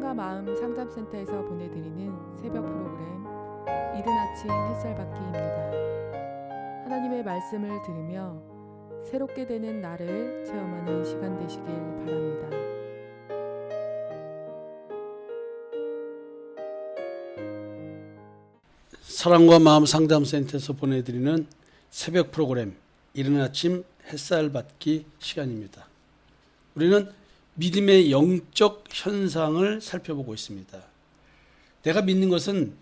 사랑과 마음 상담센터에서 보내드리는 새벽 프로그램 이른 아침 햇살 받기입니다. 하나님의 말씀을 들으며 새롭게 되는 나를 체험하는 시간 되시길 바랍니다. 사랑과 마음 상담센터에서 보내드리는 새벽 프로그램 이른 아침 햇살 받기 시간입니다. 우리는 믿음의 영적 현상을 살펴보고 있습니다. 내가 믿는 것은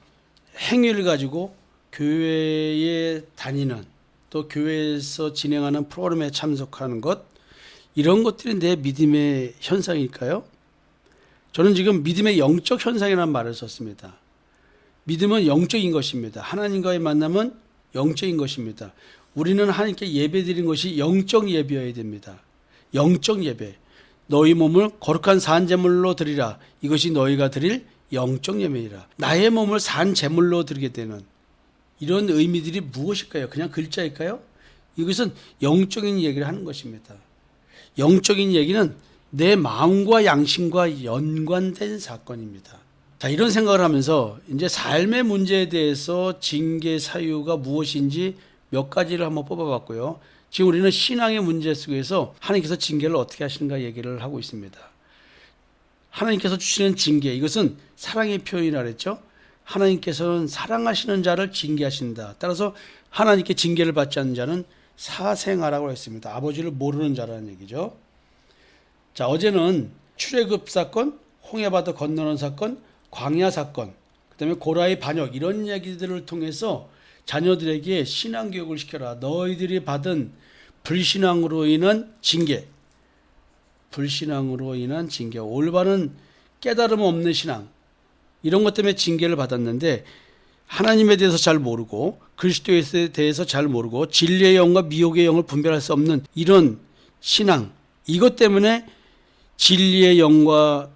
행위를 가지고 교회에 다니는 또 교회에서 진행하는 프로그램에 참석하는 것, 이런 것들이 내 믿음의 현상일까요? 저는 지금 믿음의 영적 현상이라는 말을 썼습니다. 믿음은 영적인 것입니다. 하나님과의 만남은 영적인 것입니다. 우리는 하나님께 예배드리는 것이 영적 예배여야 됩니다. 영적 예배. 너희 몸을 거룩한 산 제물로 드리라. 이것이 너희가 드릴 영적 예배이라. 나의 몸을 산 제물로 드리게 되는 이런 의미들이 무엇일까요? 그냥 글자일까요? 이것은 영적인 얘기를 하는 것입니다. 영적인 얘기는 내 마음과 양심과 연관된 사건입니다. 자, 이런 생각을 하면서 이제 삶의 문제에 대해서 징계 사유가 무엇인지 몇 가지를 한번 뽑아봤고요. 지금 우리는 신앙의 문제 속에서 하나님께서 징계를 어떻게 하시는가 얘기를 하고 있습니다. 하나님께서 주시는 징계, 이것은 사랑의 표현이라 그랬죠. 하나님께서는 사랑하시는 자를 징계하신다. 따라서 하나님께 징계를 받지 않는 자는 사생아라고 했습니다. 아버지를 모르는 자라는 얘기죠. 자, 어제는 출애굽 사건, 홍해바다 건너는 사건, 광야 사건, 그다음에 고라의 반역, 이런 얘기들을 통해서 자녀들에게 신앙교육을 시켜라. 너희들이 받은 불신앙으로 인한 징계, 불신앙으로 인한 징계, 올바른 깨달음 없는 신앙, 이런 것 때문에 징계를 받았는데 하나님에 대해서 잘 모르고 그리스도에 대해서 잘 모르고 진리의 영과 미혹의 영을 분별할 수 없는 이런 신앙, 이것 때문에 진리의 영과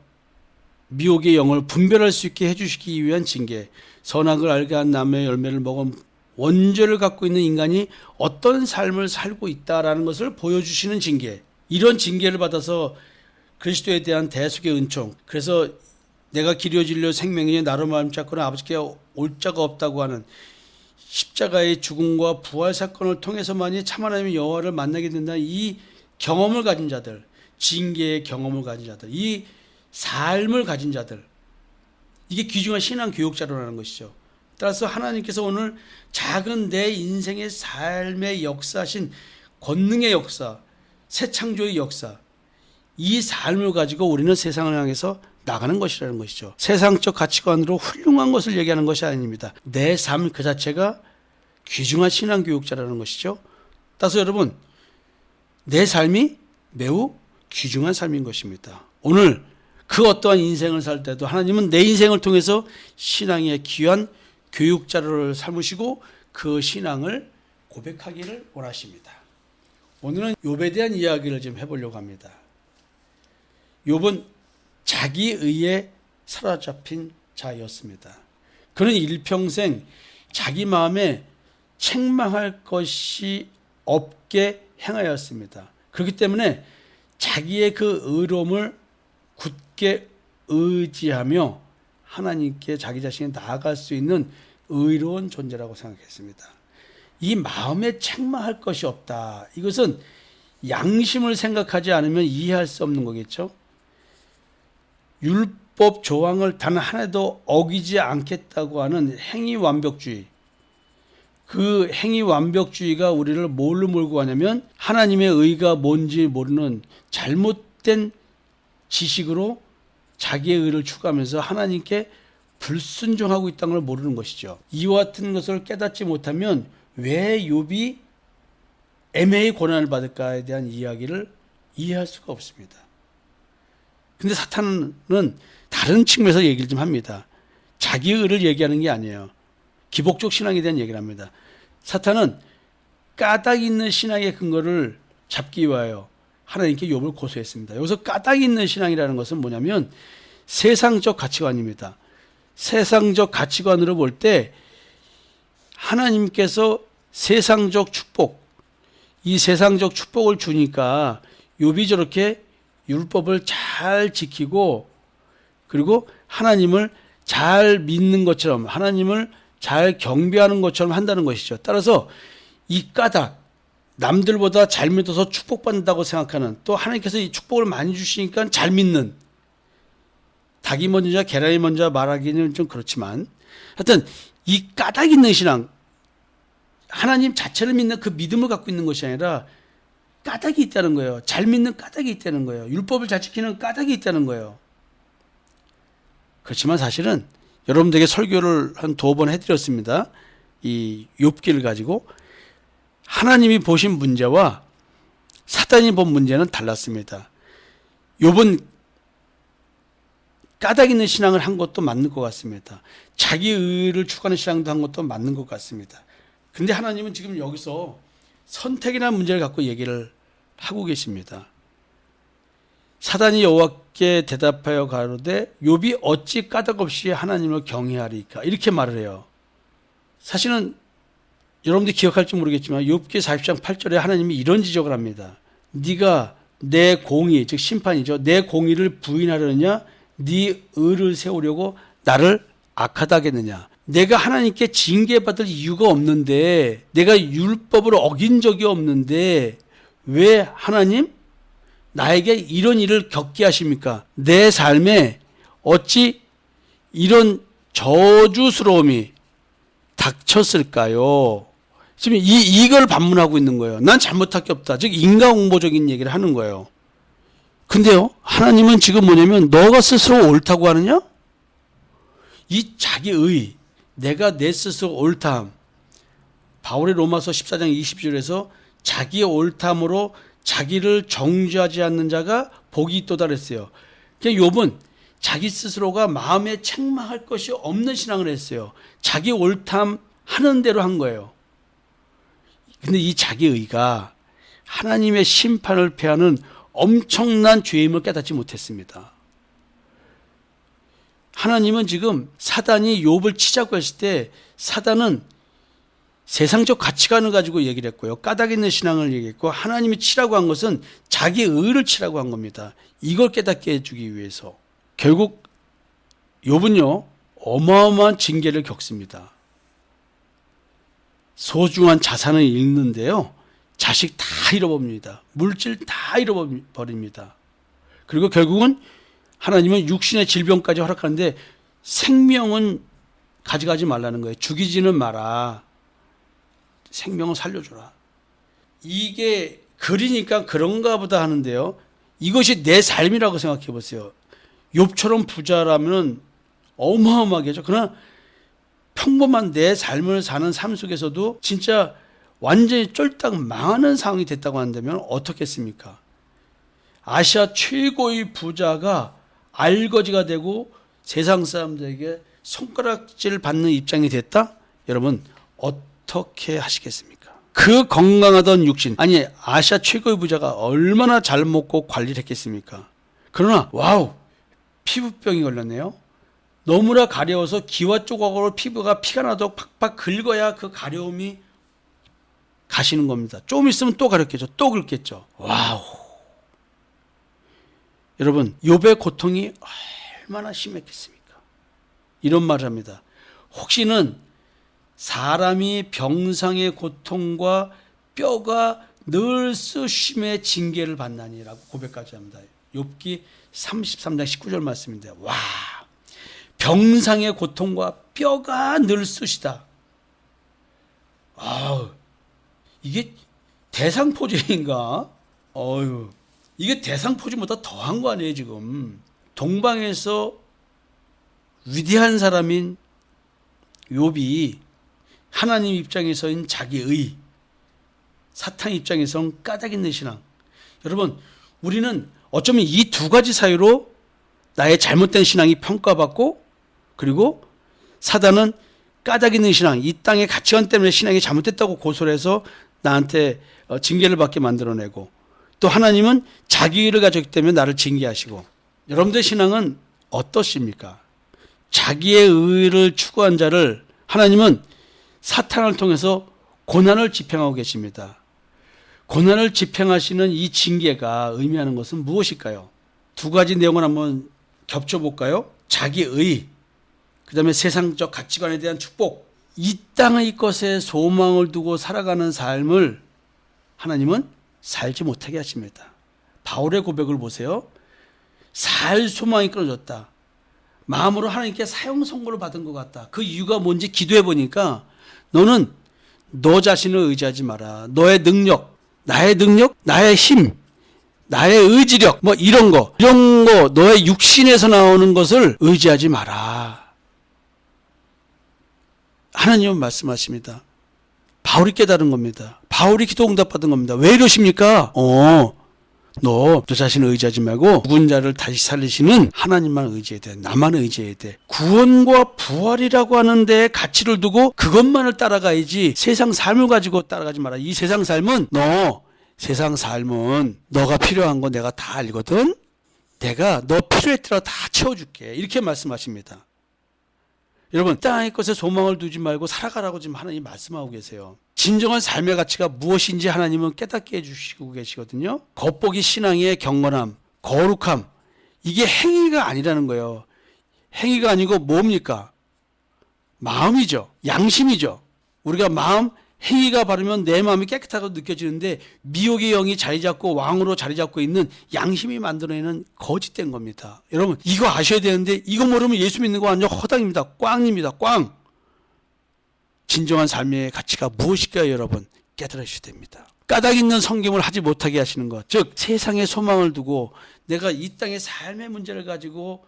미혹의 영을 분별할 수 있게 해주시기 위한 징계, 선악을 알게 한 나무의 열매를 먹은 원죄를 갖고 있는 인간이 어떤 삶을 살고 있다라는 것을 보여주시는 징계, 이런 징계를 받아서 그리스도에 대한 대속의 은총, 그래서 내가 길이요 진리요 생명이니 나로 말미암고는 아버지께 올 자가 없다고 하는 십자가의 죽음과 부활 사건을 통해서만이 참 하나님의 여호와를 만나게 된다는 이 경험을 가진 자들, 징계의 경험을 가진 자들, 이 삶을 가진 자들, 이게 귀중한 신앙 교육자료라는 것이죠. 따라서 하나님께서 오늘 작은 내 인생의 삶의 역사신 권능의 역사, 새 창조의 역사, 이 삶을 가지고 우리는 세상을 향해서 나가는 것이라는 것이죠. 세상적 가치관으로 훌륭한 것을 얘기하는 것이 아닙니다. 내 삶 그 자체가 귀중한 신앙 교육자라는 것이죠. 따라서 여러분, 내 삶이 매우 귀중한 삶인 것입니다. 오늘 그 어떠한 인생을 살 때도 하나님은 내 인생을 통해서 신앙의 귀한 교육자료를 삼으시고 그 신앙을 고백하기를 원하십니다. 오늘은 욥에 대한 이야기를 좀 해보려고 합니다. 욥은 자기 의에 사로잡힌 자였습니다. 그는 일평생 자기 마음에 책망할 것이 없게 행하였습니다. 그렇기 때문에 자기의 그 의로움을 굳게 의지하며 하나님께 자기 자신이 나아갈 수 있는 의로운 존재라고 생각했습니다. 이 마음에 책망할 것이 없다. 이것은 양심을 생각하지 않으면 이해할 수 없는 거겠죠. 율법 조항을 단 하나도 어기지 않겠다고 하는 행위 완벽주의, 그 행위 완벽주의가 우리를 뭘로 몰고 가냐면 하나님의 의가 뭔지 모르는 잘못된 지식으로 자기의 의를 추구하면서 하나님께 불순종하고 있다는 걸 모르는 것이죠. 이와 같은 것을 깨닫지 못하면 왜 욥이 애매히 고난을 받을까에 대한 이야기를 이해할 수가 없습니다. 근데 사탄은 다른 측면에서 얘기를 좀 합니다. 자기의 의를 얘기하는 게 아니에요. 기복적 신앙에 대한 얘기를 합니다. 사탄은 까닭 있는 신앙의 근거를 잡기 위하여 하나님께 욥을 고소했습니다. 여기서 까닭 있는 신앙이라는 것은 뭐냐면 세상적 가치관입니다. 세상적 가치관으로 볼 때 하나님께서 세상적 축복, 이 세상적 축복을 주니까 욥이 저렇게 율법을 잘 지키고 그리고 하나님을 잘 믿는 것처럼, 하나님을 잘 경배하는 것처럼 한다는 것이죠. 따라서 이 까닭, 남들보다 잘 믿어서 축복받는다고 생각하는, 또 하나님께서 이 축복을 많이 주시니까 잘 믿는, 닭이 먼저냐 계란이 먼저 말하기는 좀 그렇지만, 하여튼 이 까닭 있는 신앙, 하나님 자체를 믿는 그 믿음을 갖고 있는 것이 아니라 까닭이 있다는 거예요. 잘 믿는 까닭이 있다는 거예요. 율법을 잘 지키는 까닭이 있다는 거예요. 그렇지만 사실은 여러분들에게 설교를 한 2번 해드렸습니다. 이 욥기를 가지고 하나님이 보신 문제와 사단이 본 문제는 달랐습니다. 욥은 까닭 있는 신앙을 한 것도 맞는 것 같습니다. 자기 의를 추구하는 신앙도 한 것도 맞는 것 같습니다. 그런데 하나님은 지금 여기서 선택이라는 문제를 갖고 얘기를 하고 계십니다. 사단이 여호와께 대답하여 가로되 욥이 어찌 까닭 없이 하나님을 경외하리까, 이렇게 말을 해요. 사실은 여러분들이 기억할지 모르겠지만 욥기 40장 8절에 하나님이 이런 지적을 합니다. 네가 내 공의, 즉 심판이죠, 내 공의를 부인하려느냐, 네 의를 세우려고 나를 악하다 하겠느냐. 내가 하나님께 징계받을 이유가 없는데, 내가 율법을 어긴 적이 없는데 왜 하나님 나에게 이런 일을 겪게 하십니까? 내 삶에 어찌 이런 저주스러움이 닥쳤을까요? 지금 이걸 반문하고 있는 거예요. 난 잘못할 게 없다. 즉 인과응보적인 얘기를 하는 거예요. 근데요, 하나님은 지금 뭐냐면 너가 스스로 옳다고 하느냐? 이 자기의, 내가 내 스스로 옳담, 바울의 로마서 14장 20절에서 자기의 옳담으로 자기를 정죄하지 않는 자가 복이 있도다 그랬어요. 그러니까 욥은 자기 스스로가 마음에 책망할 것이 없는 신앙을 했어요. 자기 옳담 하는 대로 한 거예요. 근데 이 자기의가 하나님의 심판을 패하는 엄청난 죄임을 깨닫지 못했습니다. 하나님은 지금 사단이 욥을 치자고 했을 때 사단은 세상적 가치관을 가지고 얘기를 했고요. 까닭 있는 신앙을 얘기했고, 하나님이 치라고 한 것은 자기의 의를 치라고 한 겁니다. 이걸 깨닫게 해주기 위해서. 결국 욥은요, 어마어마한 징계를 겪습니다. 소중한 자산을 잃는데요, 자식 다 잃어버립니다. 물질 다 잃어버립니다. 그리고 결국은 하나님은 육신의 질병까지 허락하는데 생명은 가져가지 말라는 거예요. 죽이지는 마라. 생명을 살려줘라. 이게 글이니까 그런가 보다 하는데요, 이것이 내 삶이라고 생각해 보세요. 욥처럼 부자라면 어마어마하겠죠. 그러나 평범한 내 삶을 사는 삶 속에서도 진짜 완전히 쫄딱 망하는 상황이 됐다고 한다면 어떻겠습니까? 아시아 최고의 부자가 알거지가 되고 세상 사람들에게 손가락질 받는 입장이 됐다? 여러분 어떻게 하시겠습니까? 그 건강하던 육신, 아니 아시아 최고의 부자가 얼마나 잘 먹고 관리를 했겠습니까? 그러나 와우, 피부병이 걸렸네요. 너무나 가려워서 기와 조각으로 피부가 피가 나도록 팍팍 긁어야 그 가려움이 가시는 겁니다. 좀 있으면 또 가렵겠죠. 또 긁겠죠. 와우. 여러분, 욥의 고통이 얼마나 심했겠습니까? 이런 말을 합니다. 혹시는 사람이 병상의 고통과 뼈가 늘 쑤심의 징계를 받나니라고 고백까지 합니다. 욥기 33장 19절 말씀인데, 와, 병상의 고통과 뼈가 늘 쑤시다. 아우, 이게 대상포진인가? 어휴, 이게 대상포진보다 더한 거 아니에요 지금. 동방에서 위대한 사람인 욥이 하나님 입장에서는 자기의, 사탄 입장에서는 까닭 있는 신앙. 여러분, 우리는 어쩌면 이 두 가지 사이로 나의 잘못된 신앙이 평가받고, 그리고 사단은 까닭 있는 신앙, 이 땅의 가치관 때문에 신앙이 잘못됐다고 고소를 해서 나한테 징계를 받게 만들어내고, 또 하나님은 자기의를 가졌기 때문에 나를 징계하시고. 여러분들의 신앙은 어떠십니까? 자기의 의를 추구한 자를 하나님은 사탄을 통해서 고난을 집행하고 계십니다. 고난을 집행하시는 이 징계가 의미하는 것은 무엇일까요? 두 가지 내용을 한번 겹쳐볼까요? 자기의, 그 다음에 세상적 가치관에 대한 축복, 이 땅의 것에 소망을 두고 살아가는 삶을 하나님은 살지 못하게 하십니다. 바울의 고백을 보세요. 살 소망이 끊어졌다. 마음으로 하나님께 사형 선고를 받은 것 같다. 그 이유가 뭔지 기도해 보니까 너는 너 자신을 의지하지 마라. 너의 능력, 나의 힘, 나의 의지력, 뭐 이런 거, 너의 육신에서 나오는 것을 의지하지 마라. 하나님은 말씀하십니다. 바울이 깨달은 겁니다. 바울이 기도 응답 받은 겁니다. 왜 이러십니까? 너 자신을 의지하지 말고 죽은 자를 다시 살리시는 하나님만 의지해야 돼. 나만 의지해야 돼. 구원과 부활이라고 하는 데에 가치를 두고 그것만을 따라가야지 세상 삶을 가지고 따라가지 마라. 이 세상 삶은 너가 필요한 거 내가 다 알거든. 내가 너 필요에 따라 다 채워줄게. 이렇게 말씀하십니다. 여러분, 땅의 것에 소망을 두지 말고 살아가라고 지금 하나님 말씀하고 계세요. 진정한 삶의 가치가 무엇인지 하나님은 깨닫게 해주시고 계시거든요. 겉보기 신앙의 경건함, 거룩함, 이게 행위가 아니라는 거예요. 행위가 아니고 뭡니까? 마음이죠. 양심이죠. 우리가 행위가 바르면 내 마음이 깨끗하고 느껴지는데 미혹의 영이 자리 잡고 왕으로 자리 잡고 있는 양심이 만들어내는 거짓된 겁니다. 여러분, 이거 아셔야 되는데 이거 모르면 예수 믿는 거 완전 허당입니다. 꽝입니다. 꽝. 진정한 삶의 가치가 무엇일까요, 여러분? 깨달으셔야 됩니다. 까닭 있는 성김을 하지 못하게 하시는 것, 즉 세상에 소망을 두고 내가 이 땅의 삶의 문제를 가지고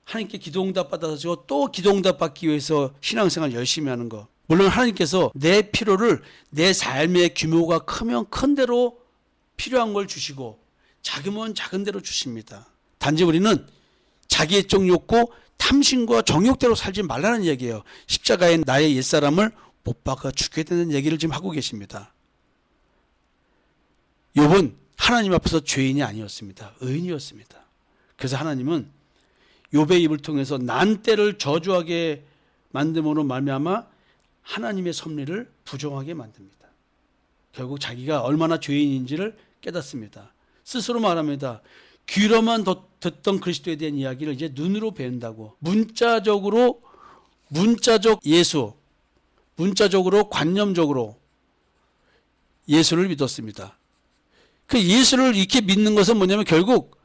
하나님께 기도응답 받아서 또 기도응답 받기 위해서 신앙생활 열심히 하는 것. 물론 하나님께서 내 필요를 내 삶의 규모가 크면 큰 대로 필요한 걸 주시고 작으면 작은 대로 주십니다. 단지 우리는 자기의 쪽 욕구, 탐심과 정욕대로 살지 말라는 얘기예요. 십자가에 나의 옛사람을 못 박아 죽게 되는 얘기를 지금 하고 계십니다. 욥은 하나님 앞에서 죄인이 아니었습니다. 의인이었습니다. 그래서 하나님은 욥의 입을 통해서 난때를 저주하게 만듦으로 말미암아 하나님의 섭리를 부정하게 만듭니다. 결국 자기가 얼마나 죄인인지를 깨닫습니다. 스스로 말합니다. 귀로만 듣던 그리스도에 대한 이야기를 이제 눈으로 배운다고. 문자적 예수, 문자적으로 관념적으로 예수를 믿었습니다. 그 예수를 이렇게 믿는 것은 뭐냐면 결국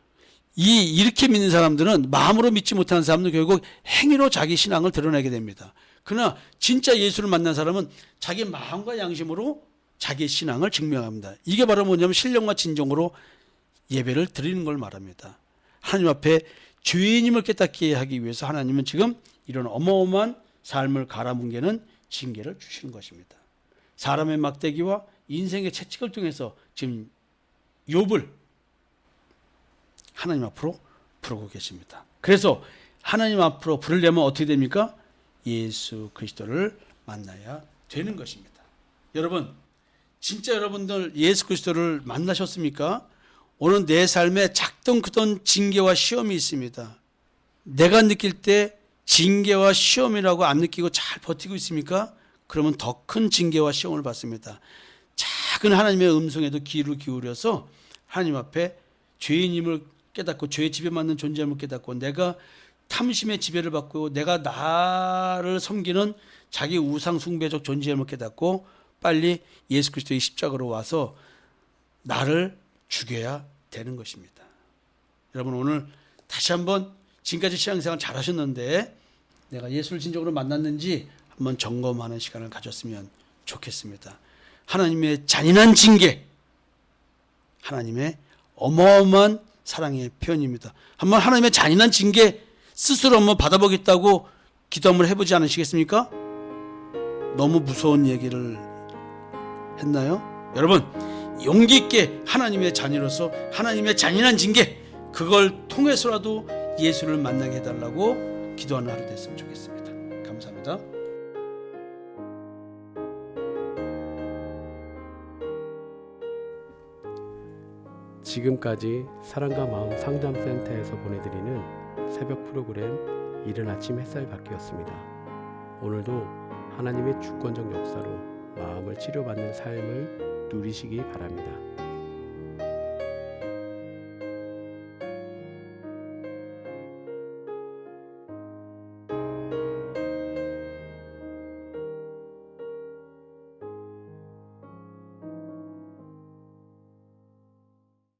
이렇게 믿는 사람들은, 마음으로 믿지 못하는 사람들은 결국 행위로 자기 신앙을 드러내게 됩니다. 그러나 진짜 예수를 만난 사람은 자기 마음과 양심으로 자기의 신앙을 증명합니다. 이게 바로 뭐냐면 신령과 진정으로 예배를 드리는 걸 말합니다. 하나님 앞에 죄인임을 깨닫게 하기 위해서 하나님은 지금 이런 어마어마한 삶을 갈아뭉개는 징계를 주시는 것입니다. 사람의 막대기와 인생의 채찍을 통해서 지금 욥을 하나님 앞으로 부르고 계십니다. 그래서 하나님 앞으로 부르려면 어떻게 됩니까? 예수 그리스도를 만나야 되는 것입니다. 여러분, 진짜 여러분들 예수 그리스도를 만나셨습니까? 오늘 내 삶에 작든 크든 징계와 시험이 있습니다. 내가 느낄 때 징계와 시험이라고 안 느끼고 잘 버티고 있습니까? 그러면 더 큰 징계와 시험을 받습니다. 작은 하나님의 음성에도 귀를 기울여서 하나님 앞에 죄인임을 깨닫고 죄의 지배받는 존재임을 깨닫고 내가 탐심의 지배를 받고 내가 나를 섬기는 자기 우상 숭배적 존재임을 깨닫고 빨리 예수 그리스도의 십자가로 와서 나를 죽여야 되는 것입니다. 여러분, 오늘 다시 한번 지금까지 신앙생활 잘하셨는데 내가 예수를 진정으로 만났는지 한번 점검하는 시간을 가졌으면 좋겠습니다. 하나님의 잔인한 징계, 하나님의 어마어마한 사랑의 표현입니다. 한번 하나님의 잔인한 징계 스스로 한번 받아보겠다고 기도 한번 해보지 않으시겠습니까? 너무 무서운 얘기를 했나요? 여러분, 용기 있게 하나님의 자녀로서 하나님의 잔인한 징계, 그걸 통해서라도 예수를 만나게 해달라고 기도하는 하루 됐으면 좋겠습니다. 감사합니다. 지금까지 사랑과 마음 상담센터에서 보내드리는 새벽 프로그램 이른 아침 햇살 받기였습니다. 오늘도 하나님의 주권적 역사로 마음을 치료받는 삶을 누리시기 바랍니다.